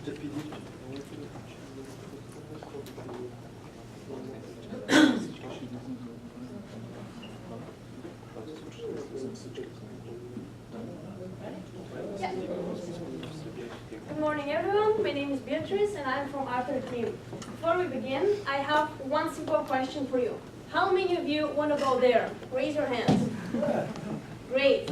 Yeah. Good morning, everyone. My name is Beatrice, and I'm from Arthur team. Before we begin, I have one simple question for you. How many of you want to go there? Raise your hands. Great.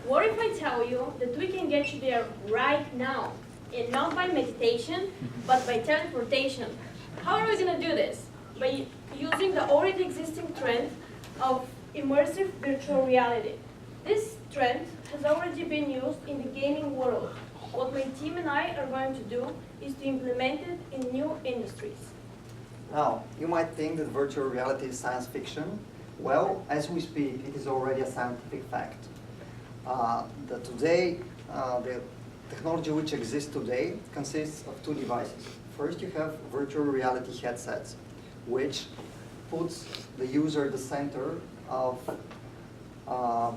What if I tell you that we can get you there right now, and not by meditation, but by teleportation? How are we going to do this? By using the already existing trend of immersive virtual reality. This trend has already been used in the gaming world. What my team and I are going to do is to implement it in new industries. Now, you might think that virtual reality is science fiction. Well, as we speak, it is already a scientific fact. The technology which exists today consists of two devices. First, you have virtual reality headsets, which puts the user at the center of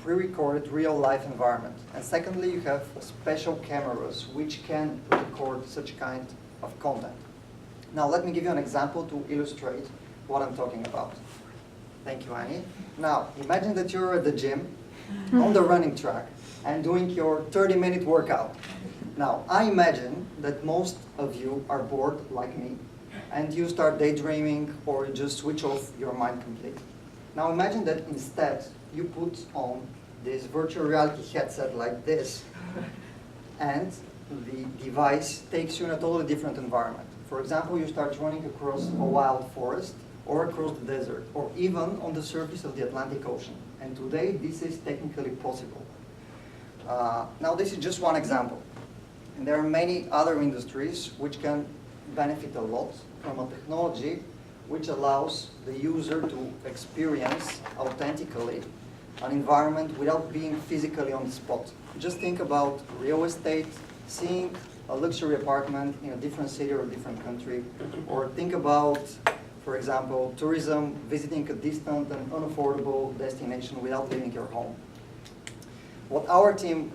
pre-recorded real-life environment. And secondly, you have special cameras which can record such kind of content. Now, let me give you an example to illustrate what I'm talking about. Thank you, Annie. Now, imagine that you're at the gym, on the running track, and doing your 30-minute workout. Now, I imagine that most of you are bored, like me, and you start daydreaming or you just switch off your mind completely. Now, imagine that instead you put on this virtual reality headset like this, and the device takes you in a totally different environment. For example, you start running across a wild forest, or across the desert, or even on the surface of the Atlantic Ocean. And today, this is technically possible. Now, this is just one example. And there are many other industries which can benefit a lot from a technology which allows the user to experience authentically an environment without being physically on the spot. Just think about real estate, seeing a luxury apartment in a different city or a different country, or think about, for example, tourism, visiting a distant and unaffordable destination without leaving your home. What our team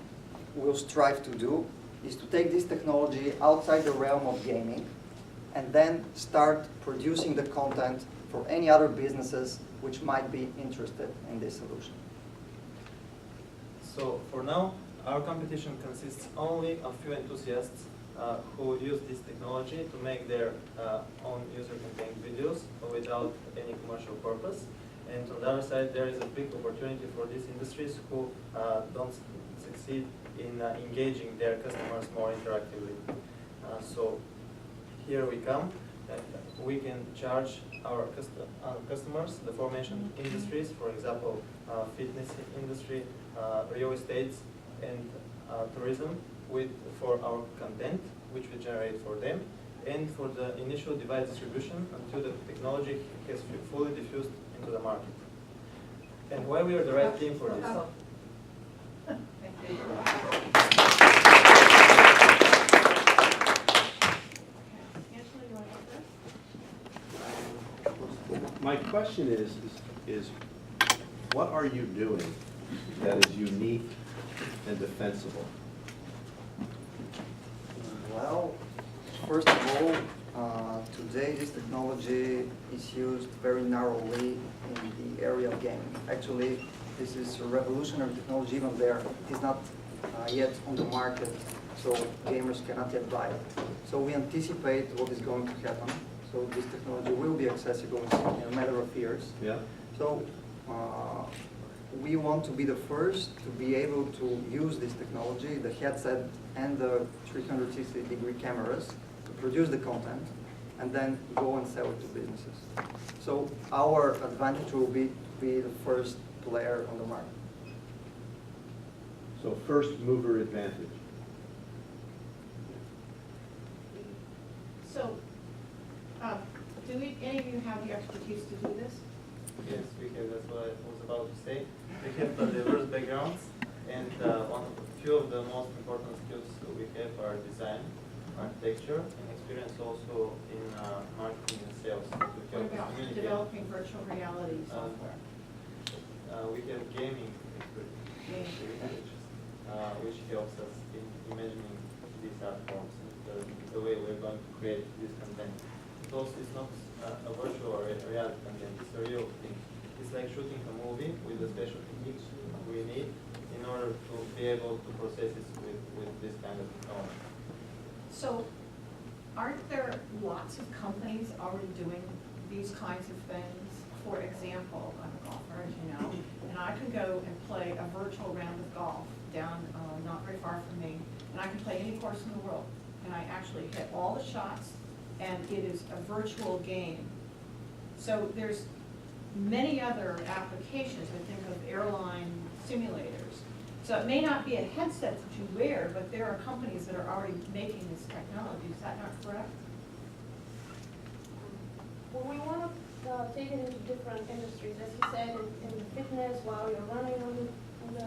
will strive to do is to take this technology outside the realm of gaming and then start producing the content for any other businesses which might be interested in this solution. So for now, our competition consists only of few enthusiasts who use this technology to make their own user-contained videos without any commercial purpose. And on the other side, there is a big opportunity for these industries who don't succeed in engaging their customers more interactively. So here we come. We can charge our customers, the aforementioned industries, for example, fitness industry, real estate, and tourism, for our content, which we generate for them, and for the initial device distribution until the technology has fully diffused into the market. And why we are the right team for this? My question is what are you doing that is unique and defensible? Well, first of all, today this technology is used very narrowly in the area of gaming. Actually, this is a revolutionary technology even there. It is not yet on the market, so gamers cannot yet buy it. So we anticipate what is going to happen. So this technology will be accessible in a matter of years. Yeah. So we want to be the first to be able to use this technology, the headset and the 360-degree cameras, to produce the content and then go and sell it to businesses. So our advantage will be to be the first player on the market. So first mover advantage. So, do any of you have the expertise to do this? Yes, we have. That's what I was about to say. We have diverse backgrounds, and few of the most important skills we have are design, architecture, and experience also in marketing and sales. What about developing virtual reality software? We have gaming expertise, which helps us in imagining these art forms, and the way we're going to create this content. Because it's not a virtual or a reality content, it's a real thing. It's like shooting a movie with the special techniques we need in order to be able to process it with this kind of technology. So aren't there lots of companies already doing these kinds of things? For example, I'm a golfer, as you know, and I can go and play a virtual round of golf down not very far from me, and I can play any course in the world. And I actually hit all the shots, and it is a virtual game. So there's many other applications. I think of airline simulators. So it may not be a headset that you wear, but there are companies that are already making this technology. Is that not correct? Well, we want to take it into different industries, as you said, in the fitness, while you're running on the.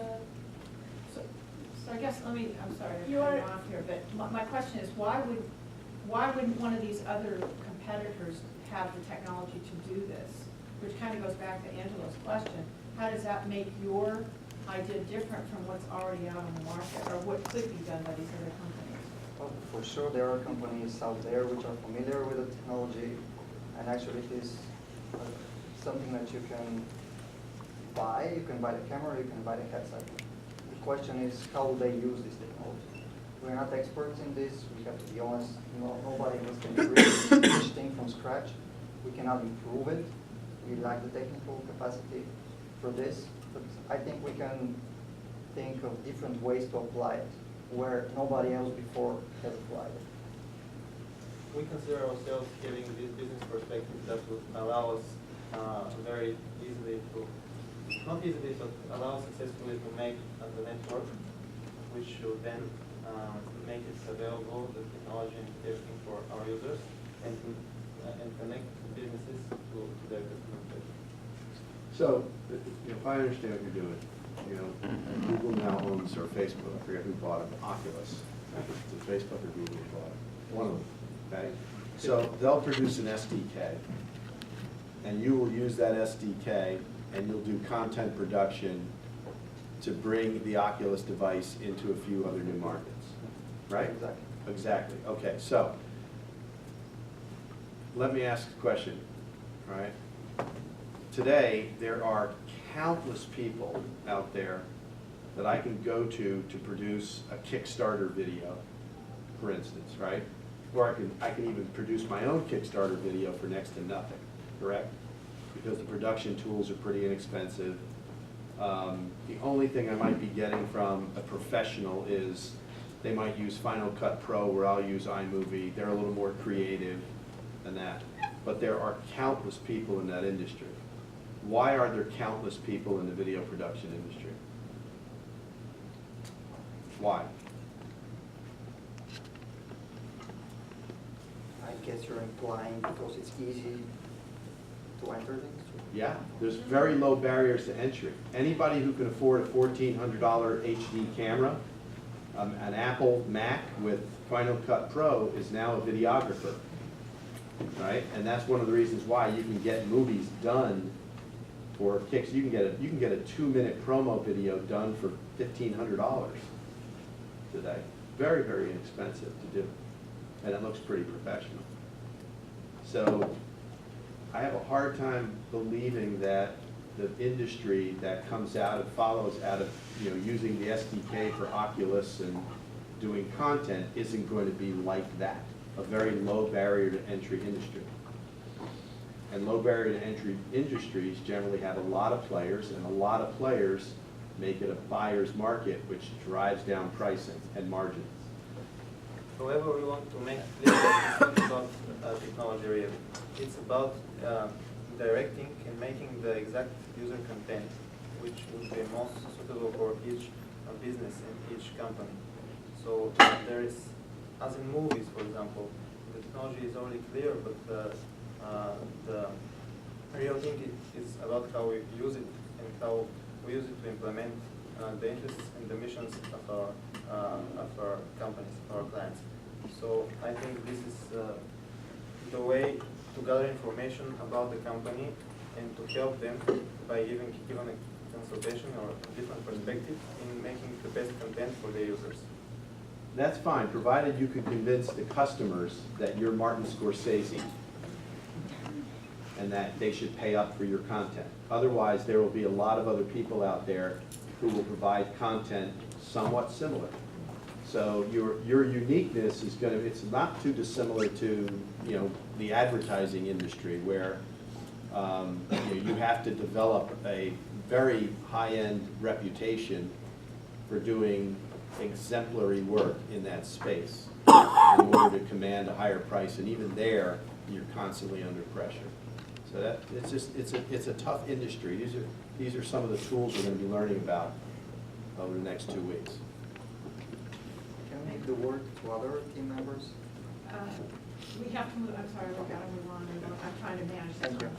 So I guess, I'm sorry to cut you You are- off here, but my question is, why wouldn't one of these other competitors have the technology to do this? Which kind of goes back to Angelo's question. How does that make your idea different from what's already out on the market, or what could be done by these other companies? Well, for sure, there are companies out there which are familiar with the technology, and actually it is something that you can buy. You can buy the camera, you can buy the headset. The question is, how they use this technology. We're not experts in this. We have to be honest. Nobody of us can create each thing from scratch. We cannot improve it. We lack the technical capacity for this. But I think we can think of different ways to apply it, where nobody else before has applied it. We consider ourselves having this business perspective that would allow us very easily to, not easily, but allow successfully to make the network, which should then make it available, the technology and everything for our users, and connect businesses to their customer base. So, if I understand what you're doing, Google now owns, or Facebook, I forget who bought it, Oculus. Is it Facebook or Google who bought it? One of them, okay? So they'll produce an SDK, and you will use that SDK, and you'll do content production to bring the Oculus device into a few other new markets, right? Exactly. Exactly, okay, so let me ask a question, all right? Today, there are countless people out there that I can go to produce a Kickstarter video, for instance, right? Or I can even produce my own Kickstarter video for next to nothing, correct? Because the production tools are pretty inexpensive. The only thing I might be getting from a professional is they might use Final Cut Pro, where I'll use iMovie. They're a little more creative than that. But there are countless people in that industry. Why are there countless people in the video production industry? Why? I guess you're implying because it's easy to enter things. Yeah, there's very low barriers to entry. Anybody who can afford a $1,400 HD camera, an Apple Mac with Final Cut Pro is now a videographer, right? And that's one of the reasons why you can get movies done for kicks. You can get a 2-minute promo video done for $1,500 today. Very, very inexpensive to do, and it looks pretty professional. So I have a hard time believing that the industry that comes out and follows out of using the SDK for Oculus and doing content isn't going to be like that, a very low barrier to entry industry. And low barrier to entry industries generally have a lot of players, and a lot of players make it a buyer's market, which drives down pricing and margins. However, we want to make clear that it's not about technology really. It's about directing and making the exact user content which would be most suitable for each business and each company. So there is, as in movies, for example, the technology is already clear, but the real thing is about how we use it and how we use it to implement the interests and the missions of our companies, of our clients. So I think this is the way to gather information about the company and to help them by giving a consultation or a different perspective in making the best content for the users. That's fine, provided you can convince the customers that you're Martin Scorsese and that they should pay up for your content. Otherwise, there will be a lot of other people out there who will provide content somewhat similar. So your uniqueness is going to, it's not too dissimilar to, you know, the advertising industry where you have to develop a very high-end reputation for doing exemplary work in that space in order to command a higher price, and even there, you're constantly under pressure. So that, it's a tough industry. These are some of the tools we're going to be learning about over the next 2 weeks. Can we give the word to other team members? We have to move, I'm sorry, we've got to move on. I'm trying to manage the Thank you. time.